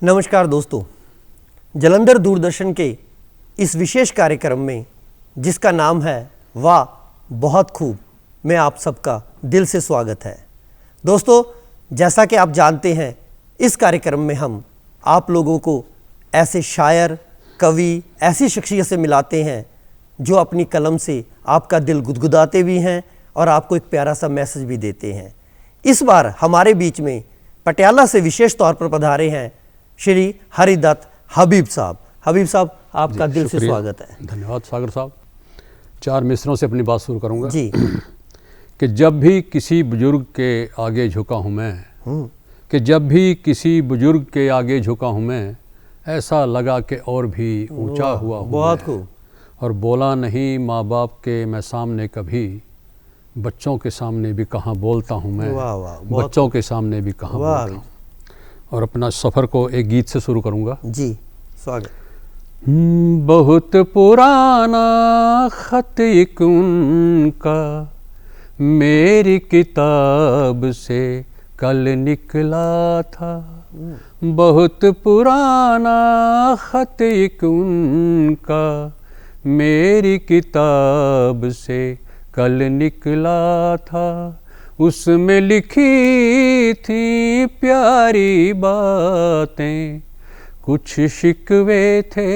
नमस्कार दोस्तों, जलंधर दूरदर्शन के इस विशेष कार्यक्रम में जिसका नाम है वाह बहुत खूब, में आप सबका दिल से स्वागत है। दोस्तों, जैसा कि आप जानते हैं, इस कार्यक्रम में हम आप लोगों को ऐसे शायर, कवि, ऐसी शख्सियत से मिलाते हैं जो अपनी कलम से आपका दिल गुदगुदाते भी हैं और आपको एक प्यारा सा मैसेज भी देते हैं। इस बार हमारे बीच में पटियाला से विशेष तौर पर पधारे हैं श्री हरिदत्त हबीब साहब। हबीब साहब, आपका दिल से स्वागत है। धन्यवाद सागर साहब। 4 मिसरों से अपनी बात शुरू करूंगा जी। कि जब भी किसी बुजुर्ग के आगे झुका हूँ मैं, कि जब भी किसी बुजुर्ग के आगे झुका हूँ मैं, ऐसा लगा कि और भी ऊंचा हुआ हूँ। बहुत खूब। और बोला नहीं माँ बाप के मैं सामने कभी, बच्चों के सामने भी कहाँ बोलता हूँ मैं। वाह वाह, बच्चों के सामने भी कहाँ बोलता हूँ। और अपना सफ़र को एक गीत से शुरू करूँगा। जी, स्वागत। बहुत पुराना खत एक उनका मेरी किताब से कल निकला था। बहुत पुराना खत एक उनका मेरी किताब से कल निकला था। उसमें लिखी थी प्यारी बातें, कुछ शिकवे थे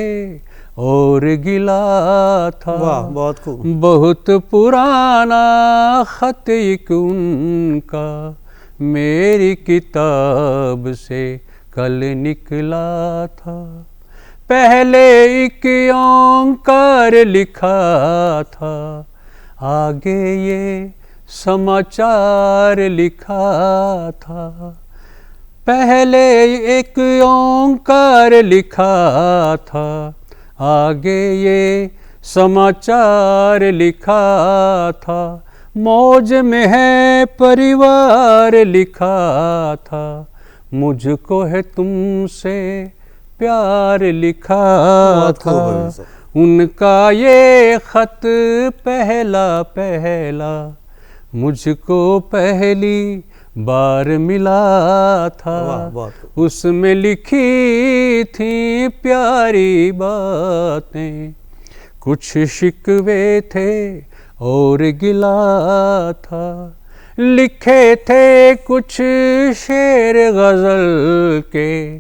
और गिला था। वाह, बहुत खूब। बहुत पुराना खत एक उनका मेरी किताब से कल निकला था। पहले एक ओंकार लिखा था, आगे ये समाचार लिखा था। पहले एक ओंकार लिखा था, आगे ये समाचार लिखा था। मौज में है परिवार लिखा था, मुझको है तुमसे प्यार लिखा था। उनका ये खत पहला पहला मुझको पहली बार मिला था। उसमें लिखी थी प्यारी बातें, कुछ शिकवे थे और गिला था। लिखे थे कुछ शेर गज़ल के,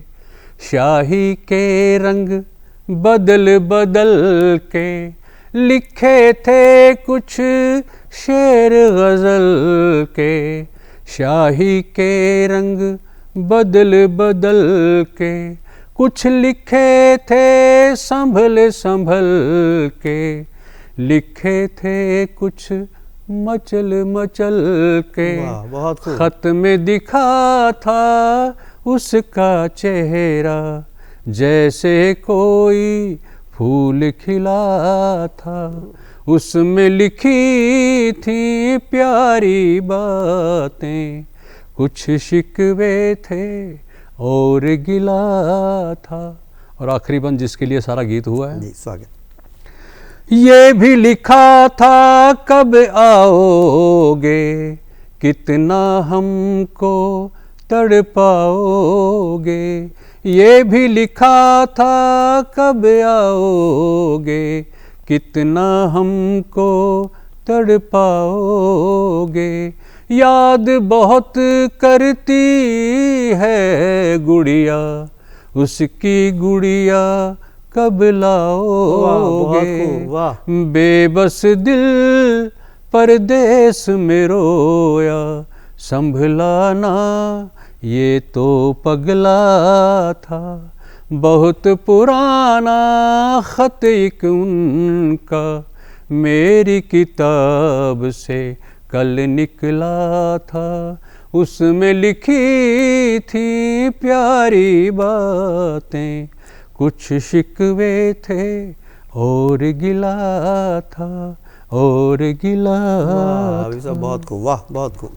शाही के रंग बदल बदल के। लिखे थे कुछ शेर गज़ल के, शाही के रंग बदल बदल के। कुछ लिखे थे संभल संभल के, लिखे थे कुछ मचल मचल के। बहुत खूब। खत में दिखा था उसका चेहरा, जैसे कोई फूल खिला था। उसमें लिखी थी प्यारी बातें, कुछ शिकवे थे और गिला था। और आखिरी बंद जिसके लिए सारा गीत हुआ है। जी, स्वागत। ये भी लिखा था कब आओगे, कितना हमको तड़पाओगे। ये भी लिखा था कब आओगे, कितना हमको तड़पाओगे। याद बहुत करती है गुड़िया, उसकी गुड़िया कब लाओगे। बेबस दिल परदेस में रोया, संभला ना ये तो पगला था। बहुत पुराना खत एक उनका मेरी किताब से कल निकला था। उसमें लिखी थी प्यारी बातें, कुछ शिकवे थे और गिला था और गिला था। बहुत खूब, वाह बहुत खूब।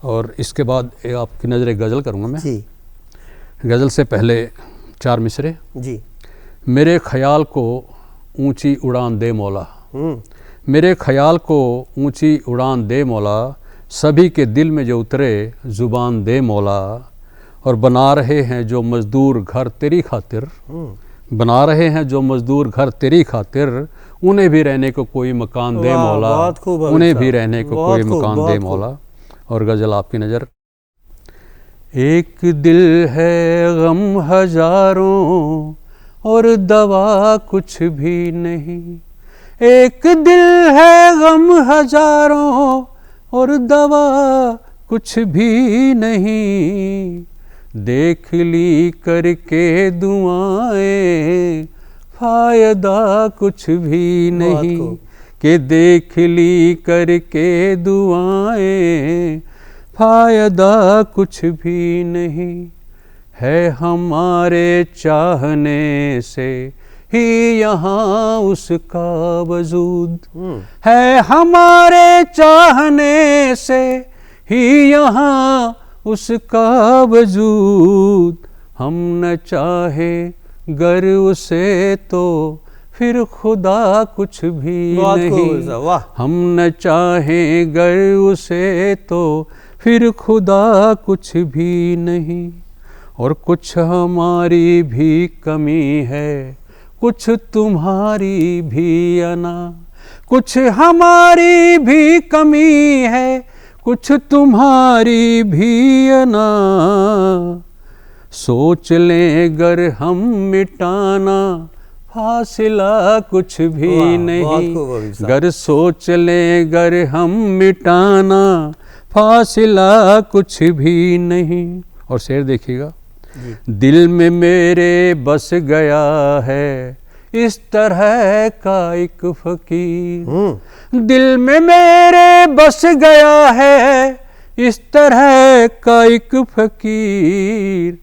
और इसके बाद आपकी नज़र गज़ल करूँगा मैं जी। गज़ल से पहले 4 मिसरे। जी। मेरे ख्याल को ऊंची उड़ान दे मौला, मेरे ख्याल को ऊंची उड़ान दे मौला, सभी के दिल में जो उतरे ज़ुबान दे मौला। और बना रहे हैं जो मजदूर घर तेरी खातिर, बना रहे हैं जो मजदूर घर तेरी खातिर, उन्हें भी रहने को कोई मकान दे मौला, उन्हें भी रहने को कोई मकान दे मौला। और गज़ल आपकी नज़र। एक दिल है गम हजारों और दवा कुछ भी नहीं, एक दिल है गम हजारों और दवा कुछ भी नहीं, देख ली करके दुआएं फायदा कुछ भी नहीं, कि देख ली करके दुआएं फायदा कुछ भी नहीं, है हमारे चाहने से ही यहाँ उसका वजूद, है हमारे चाहने से ही यहाँ उसका वजूद, हम न चाहे गर उसे तो फिर खुदा कुछ भी नहीं, हम न चाहे गर उसे तो फिर खुदा कुछ भी नहीं। और कुछ हमारी भी कमी है, कुछ तुम्हारी भी अना, कुछ हमारी भी कमी है, कुछ तुम्हारी भी अना, सोच लें गर हम मिटाना फासिला कुछ भी नहीं, गर सोच लें गर हम मिटाना फासिला कुछ भी नहीं। और शेर देखिएगा, दिल में मेरे बस गया है इस तरह का एक फकीर, दिल में मेरे बस गया है इस तरह का एक फकीर,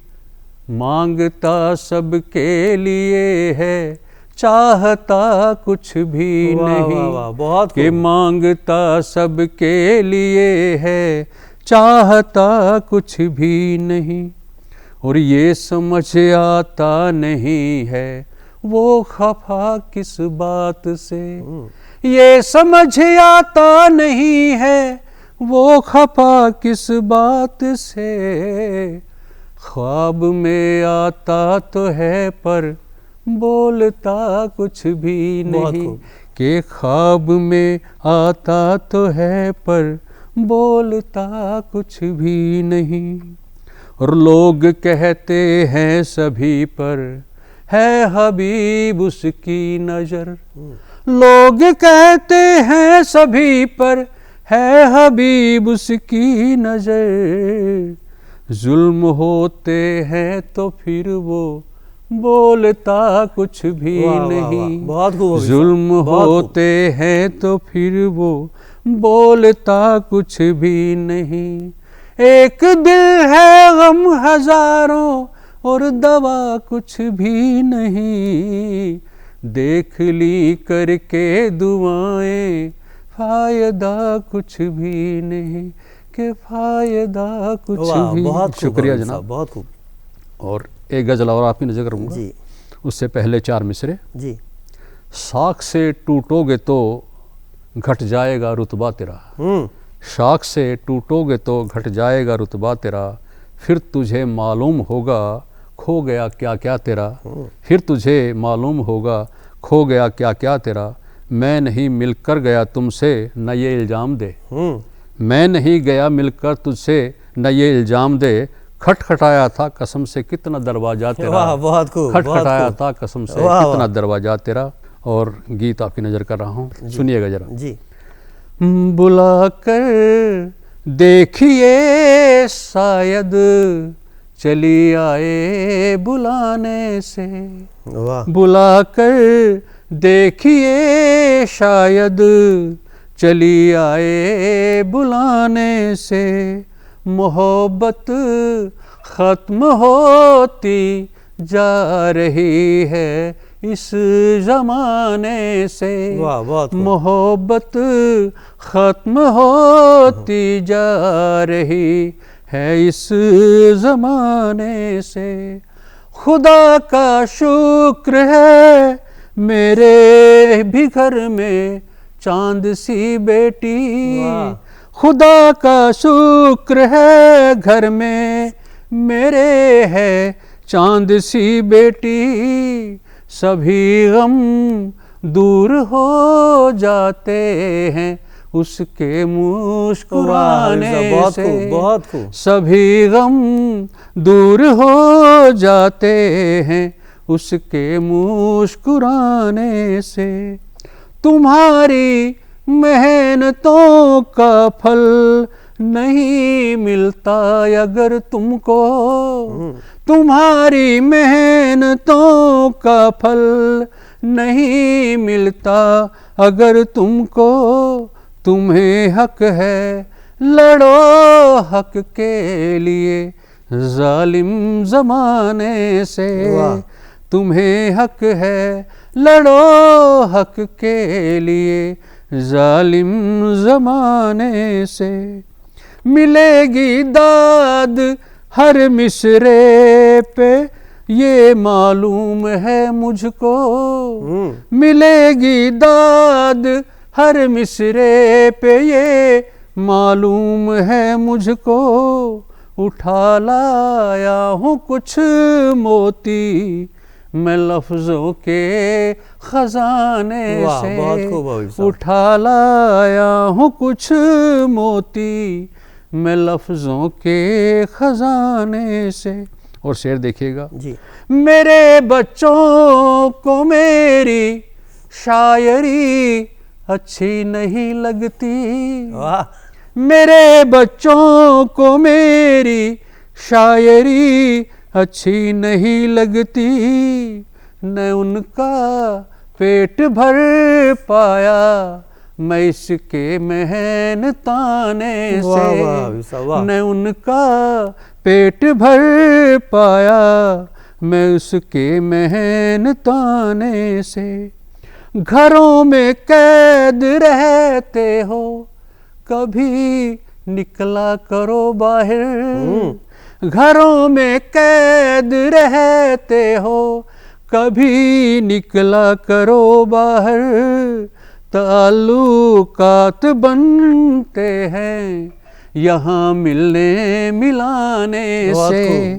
मांगता सबके लिए है चाहता कुछ भी नहीं, बहुत कि मांगता सबके लिए है चाहता कुछ भी नहीं। और ये समझ आता नहीं है वो खफा किस बात से, ये समझ आता नहीं है वो खफा किस बात से, ख्वाब में आता तो है पर बोलता कुछ भी नहीं, कि ख्वाब में आता तो है पर बोलता कुछ भी नहीं। और लोग कहते हैं सभी पर है हबीब उसकी नज़र, लोग कहते हैं सभी पर है हबीब उसकी नज़र, जुल्म होते हैं तो फिर वो बोलता कुछ भी नहीं, जुल्म होते हैं तो फिर वो बोलता कुछ भी नहीं, एक दिल है गम हजारों और दवा कुछ भी नहीं, देख ली करके दुआएं फायदा कुछ भी नहीं, के फायदा कुछ भी। बहुत शुक्रिया जनाब, बहुत खूब। और एक गज़ल और आपकी नज़र करूँगा जी, उससे पहले 4 मिसरे जी। शाख से टूटोगे तो घट जाएगा रुतबा तेरा, शाख से टूटोगे तो घट जाएगा रुतबा तेरा, फिर तुझे मालूम होगा खो गया क्या क्या तेरा, फिर तुझे मालूम होगा खो गया क्या क्या तेरा, मैं नहीं मिलकर गया तुमसे न ये इल्ज़ाम दे, मैं नहीं गया मिलकर तुझसे न ये इल्ज़ाम दे, खटखटाया था कसम से कितना दरवाजा तेरा, बहुत खूब, खटखटाया था कसम से कितना दरवाजा तेरा। और गीत आपकी नज़र कर रहा हूँ, सुनिएगा जरा जी। बुला कर देखिए शायद चली आए बुलाने से, बुला कर देखिए शायद चली आए बुलाने से, मोहब्बत ख़त्म होती जा रही है इस ज़माने से, मोहब्बत ख़त्म होती जा रही है इस ज़माने से, खुदा का शुक्र है मेरे भी घर में चांद सी बेटी, खुदा का शुक्र है घर में मेरे है चांद सी बेटी, सभी गम दूर हो जाते हैं उसके मुस्कुराने बहुत से। खूब, बहुत खूब। सभी गम दूर हो जाते हैं उसके मुस्कुराने से। तुम्हारी मेहनतों का फल नहीं मिलता अगर तुमको, तुम्हारी मेहनतों का फल नहीं मिलता अगर तुमको, तुम्हें हक है लड़ो हक के लिए जालिम जमाने से। तुम्हें हक है लड़ो हक के लिए जालिम जमाने से। मिलेगी दाद हर मिसरे पे ये मालूम है मुझको, मिलेगी दाद हर मिसरे पे ये मालूम है मुझको। उठा लाया हूँ कुछ मोती मैं लफ्ज़ों के खजाने से। बहुत खूब भाई साहब। उठा लाया हूँ कुछ मोती मैं लफ्ज़ों के खजाने से। और शेर देखिएगा जी। मेरे बच्चों को मेरी शायरी अच्छी नहीं लगती, वाह। मेरे बच्चों को मेरी शायरी अच्छी नहीं लगती। न उनका पेट भर पाया मैं इसके मेहनताने से। न उनका पेट भर पाया मैं उसके मेहनताने से। घरों में कैद रहते हो कभी निकला करो बाहर। घरों में कैद रहते हो कभी निकला करो बाहर। ताल्लुकात बनते हैं यहाँ मिलने मिलाने से।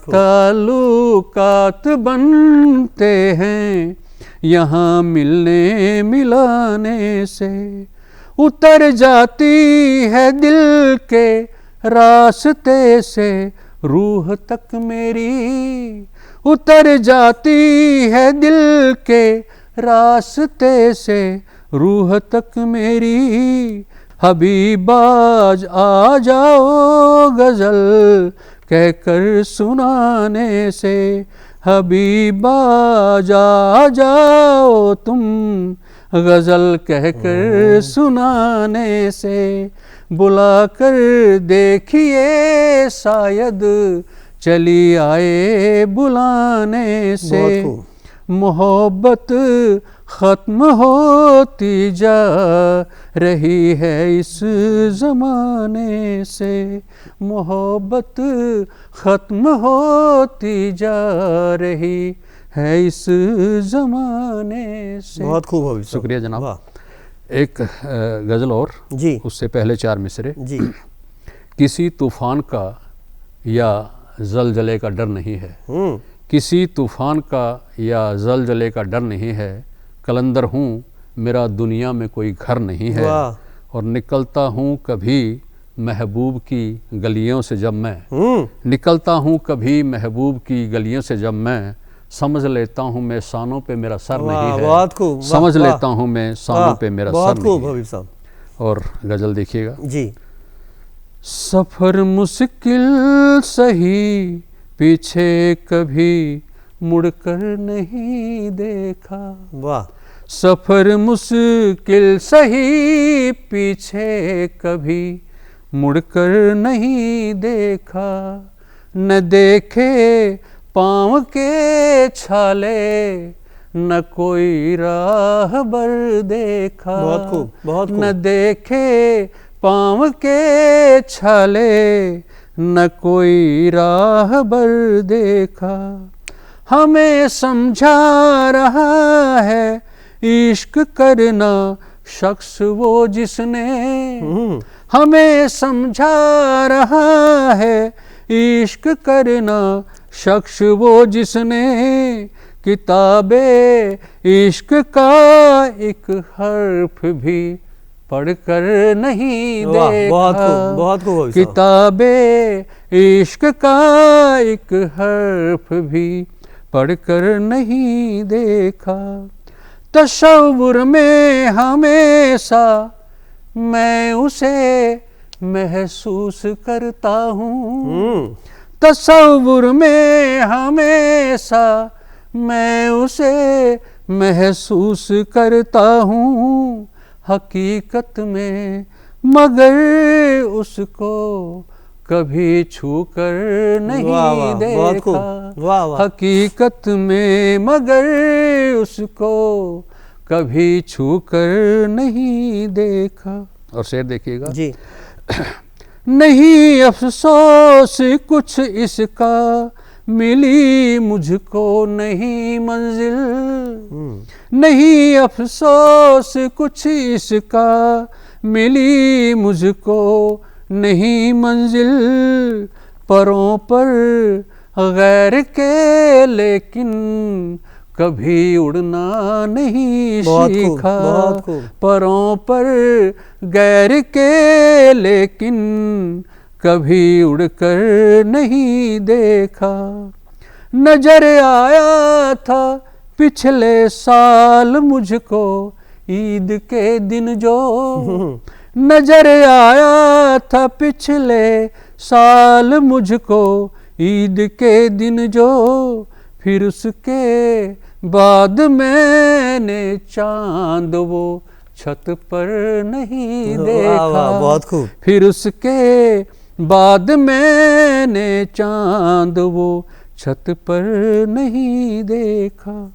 ताल्लुकात बनते हैं यहाँ मिलने मिलाने से। उतर जाती है दिल के रास्ते से रूह तक मेरी, उतर जाती है दिल के रास्ते से रूह तक मेरी। हबीबाज आ जाओ गज़ल कहकर सुनाने से। हबीबाज आ जाओ तुम गज़ल कहकर सुनाने से। बुलाकर देखिए शायद चली आए बुलाने से। मोहब्बत ख़त्म होती जा रही है इस ज़माने से। मोहब्बत ख़त्म होती जा रही है इस ज़माने से। बहुत खूब हो। शुक्रिया जनाब। एक गज़ल और जी, उससे पहले 4 मिसरे जी। किसी तूफ़ान का या ज़लज़ले का डर नहीं है, किसी तूफ़ान का या ज़लज़ले का डर नहीं है। कलंदर हूँ मेरा दुनिया में कोई घर नहीं है। और निकलता हूँ कभी महबूब की गलियों से जब मैं, निकलता हूँ कभी महबूब की गलियों से जब मैं, समझ लेता हूँ मैं शानों पे मेरा सर नहीं है। बहुत खूब। समझ लेता हूँ मैं शानों पे मेरा सर नहीं है। बहुत खूब हबीब साहब। और गज़ल देखिएगा जी। सफ़र मुश्किल सही पीछे कभी मुड़कर नहीं देखा। वाह। सफ़र मुश्किल सही पीछे कभी मुड़कर नहीं देखा। न देखे पाँव के छाले न कोई राहबर देखा। बहुत खूब, बहुत खूब। न देखे पाँव के छाले न कोई राहबर देखा। हमें समझा रहा है इश्क करना शख्स वो जिसने, हमें समझा रहा है इश्क करना शख्स वो जिसने किताबे इश्क का एक हर्फ भी पढ़कर नहीं वाह, देखा। बहुत खूब भाभी साहब। किताबे इश्क का एक हर्फ भी पढ़कर नहीं देखा। तसव्वुर में हमेशा मैं उसे महसूस करता हूँ। तसव्वुर में हमेशा मैं उसे महसूस करता हूँ। हकीकत में मगर उसको कभी छू कर नहीं वाह, वाह, बहुत देखा। खूब, वाह, वाह। हकीकत में मगर उसको कभी छू कर नहीं देखा। और शेर देखिएगा जी। नहीं अफसोस कुछ इसका मिली मुझको नहीं मंजिल। नहीं अफसोस कुछ इसका मिली मुझको नहीं मंजिल। परों पर गैर के लेकिन कभी उड़ना नहीं सीखा। बहुत खूब। परों पर गैर के लेकिन कभी उड़कर नहीं देखा। नजर आया था पिछले साल मुझको ईद के दिन जो। नजर आया था पिछले साल मुझको ईद के दिन जो। फिर उसके बाद मैंने चांद वो छत पर नहीं देखा। वाह, बहुत खूब। फिर उसके बाद मैंने चांद वो छत पर नहीं देखा।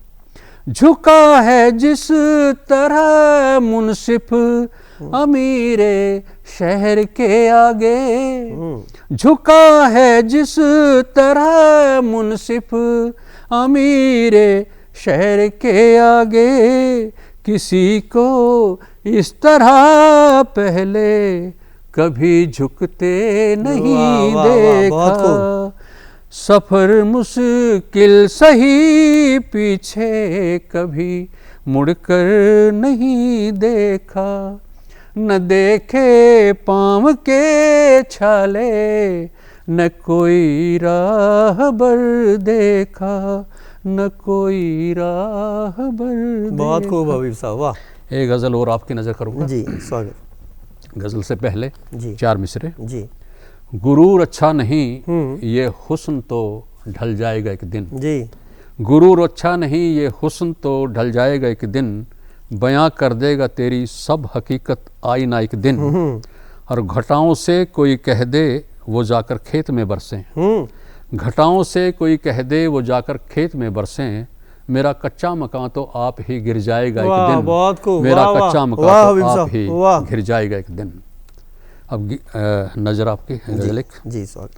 झुका है जिस तरह मुनसिफ अमीरे शहर के आगे। झुका है जिस तरह मुनसिफ अमीरे शहर के आगे। किसी को इस तरह पहले कभी झुकते नहीं वाह, वाह, वाह, बहुत देखा। खूब। सफर मुश्किल सही पीछे कभी मुड़कर नहीं देखा। न देखे पाँव के छाले न कोई राहबर देखा। न कोई राहबर बहुत खूब हबीब साहब, वाह। एक गज़ल और आपकी नज़र करूँगा। जी, स्वागत। गज़ल से पहले जी। 4 मिसरे। जी गुरूर अच्छा नहीं ये हुस्न तो ढल जाएगा एक दिन। जी। गुरूर अच्छा नहीं ये हुस्न तो ढल जाएगा एक दिन। बयां कर देगा तेरी सब हकीकत आईना एक दिन। और घटाओं से कोई कह दे वो जाकर खेत में बरसें। घटाओं से कोई कह दे वो जाकर खेत में बरसें। मेरा कच्चा मकान तो आप ही गिर जाएगा एक दिन। बहुत खूब। मेरा वाह, कच्चा वाह, मकान वाह, तो हबीब आप साहब, ही वाह। गिर जाएगा एक दिन। अब नजर आपकी गज़ल एक। जी, स्वागत।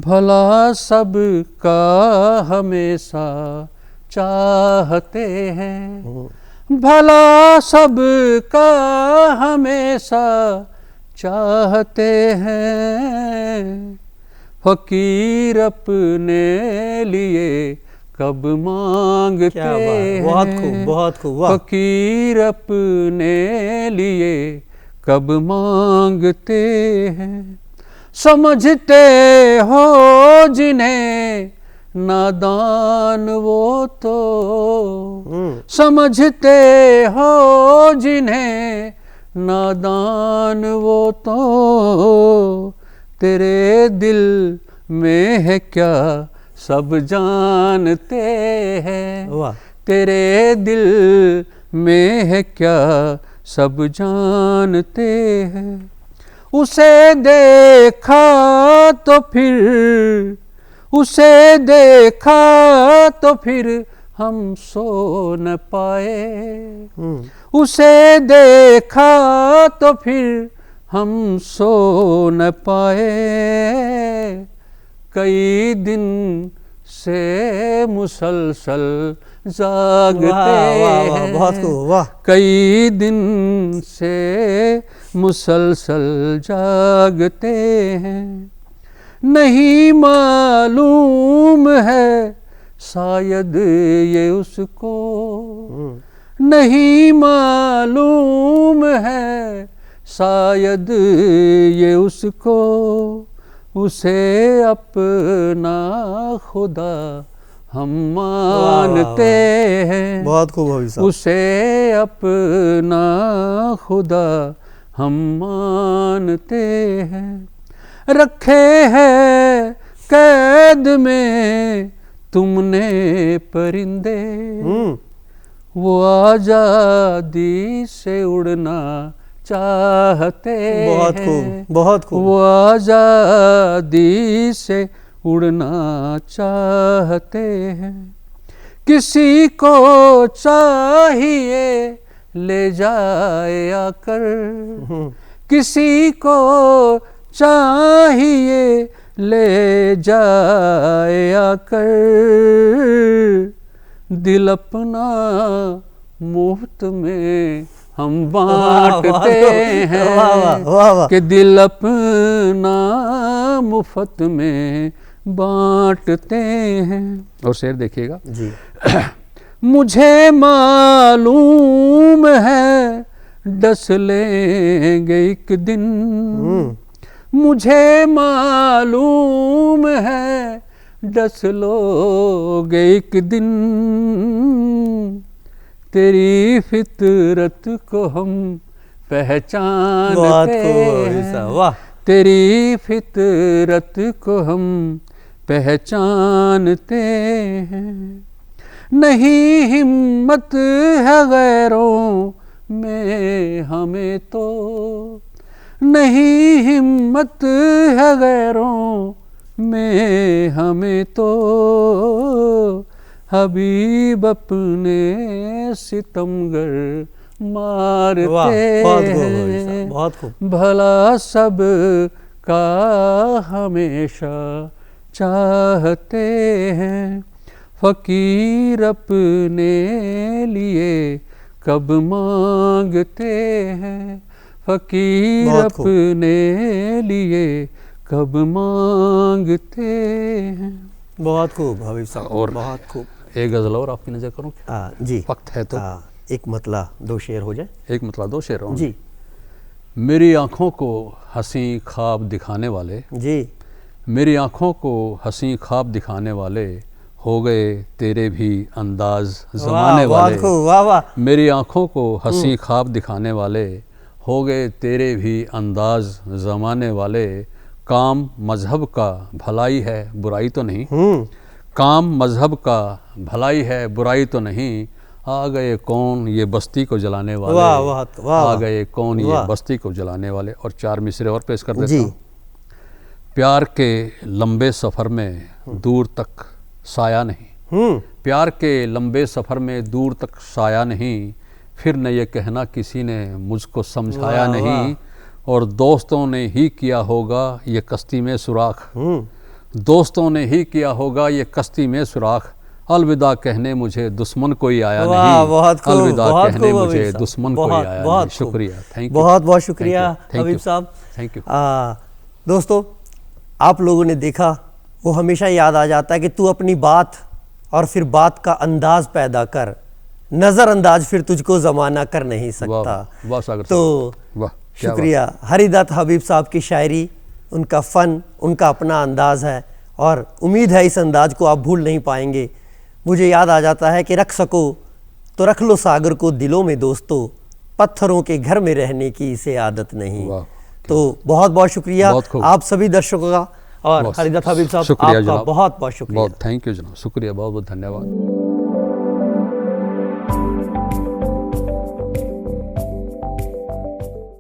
भला सब का हमेशा चाहते हैं। भला सब का हमेशा चाहते हैं। फकीर अपने लिए कब मांगते क्या बात है, हैं। बहुत खूब, बहुत खूब, वाह। फकीर अपने लिए कब मांगते हैं। समझते हो जिन्हें नादान वो तो। समझते हो जिन्हें नादान वो तो। तेरे दिल में है क्या सब जानते हैं। वाह। तेरे दिल में है क्या सब जानते हैं। उसे देखा तो फिर उसे देखा तो फिर हम सो न पाए। उसे देखा तो फिर हम सो न पाए। कई दिन से मुसलसल जागते वाह, वाह, हैं। बहुत खूब, वाह। कई दिन से मुसलसल जागते हैं। नहीं मालूम है शायद ये उसको, नहीं मालूम है शायद ये उसको, उसे अपना खुदा हम मानते हैं। बहुत खूब भाभी साहब। उसे अपना खुदा हम मानते हैं। रखे हैं कैद में तुमने परिंदे, वो आजादी से उड़ना चाहते हैं। बहुत खूब, बहुत खूब। वो आजादी से उड़ना चाहते हैं। किसी को चाहिए ले जाए आकर, किसी को चाहिए ले जाए आकर, दिल अपना मुफ्त में हम बांटते हैं। वाह वाह। कि दिल अपना मुफ्त में बांटते हैं। और शेर देखिएगा जी। मुझे मालूम है डस लेंगे एक दिन, मुझे मालूम है डस लोगे एक दिन, तेरी फितरत को हम पहचानते हैं। वाह। तेरी फितरत को हम पहचानते हैं। नहीं हिम्मत है गैरों में हमें तो, नहीं हिम्मत है गैरों में हमें तो, हबीब अपने सितमगर मारते हैं। बहुत खूब। भला सब का हमेशा चाहते हैं। फकीर अपने लिए कब मांगते हैं, फकीर अपने लिए कब मांगते हैं। बहुत खूब हबीब साहब। और बहुत खूब। एक गज़ल और आपकी नज़र करूँ क्या? जी। वक्त है तो एक मतला दो शेर हो जाए। एक मतला दो शेर हो जी। मेरी आँखों को हंसी ख्वाब दिखाने वाले, जी। मेरी आँखों को हंसी ख्वाब दिखाने वाले, हो गए तेरे भी अंदाज ज़माने वाले। वाह वाह। मेरी आँखों को हंसी ख्वाब दिखाने वाले, हो गए तेरे भी अंदाज ज़माने वाले। काम मज़हब का भलाई है बुराई तो नहीं, काम मज़हब का भलाई है बुराई तो नहीं, आ गए कौन ये बस्ती को जलाने वाले। वाह वाह वाह। आ गए कौन ये बस्ती को जलाने वाले। और चार मिसरे और पेश कर देता हूँ। प्यार के लंबे सफ़र में दूर तक साया नहीं, प्यार के लंबे सफ़र में दूर तक साया नहीं, फिर न ये कहना किसी ने मुझको समझाया नहीं, और दोस्तों ने ही किया होगा ये कश्ती में सुराख, दोस्तों ने ही किया होगा ये कश्ती में सुराख, अलविदा कहने मुझे दुश्मन कोई आया नहीं, अलविदा कहने मुझे दुश्मन कोई आया नहीं। शुक्रिया, थैंक यू, बहुत बहुत शुक्रिया हबीब साहब, थैंक यू। दोस्तों, आप लोगों ने देखा, वो हमेशा याद आ जाता है कि तू अपनी बात और फिर बात का अंदाज पैदा कर, नज़रअंदाज फिर तुझको ज़माना कर नहीं सकता। वाह सागर तो शुक्रिया। हरिदत्त हबीब साहब की शायरी, उनका फ़न, उनका अपना अंदाज़ है, और उम्मीद है इस अंदाज को आप भूल नहीं पाएंगे। मुझे याद आ जाता है कि रख सको तो रख लो सागर को दिलों में दोस्तों, पत्थरों के घर में रहने की इसे आदत नहीं। तो बहुत बहुत शुक्रिया आप सभी दर्शकों का, और हरिदत्त हबीब साहब आपका बहुत बहुत शुक्रिया। बहुत थैंक यू जनाब, शुक्रिया, बहुत बहुत धन्यवाद।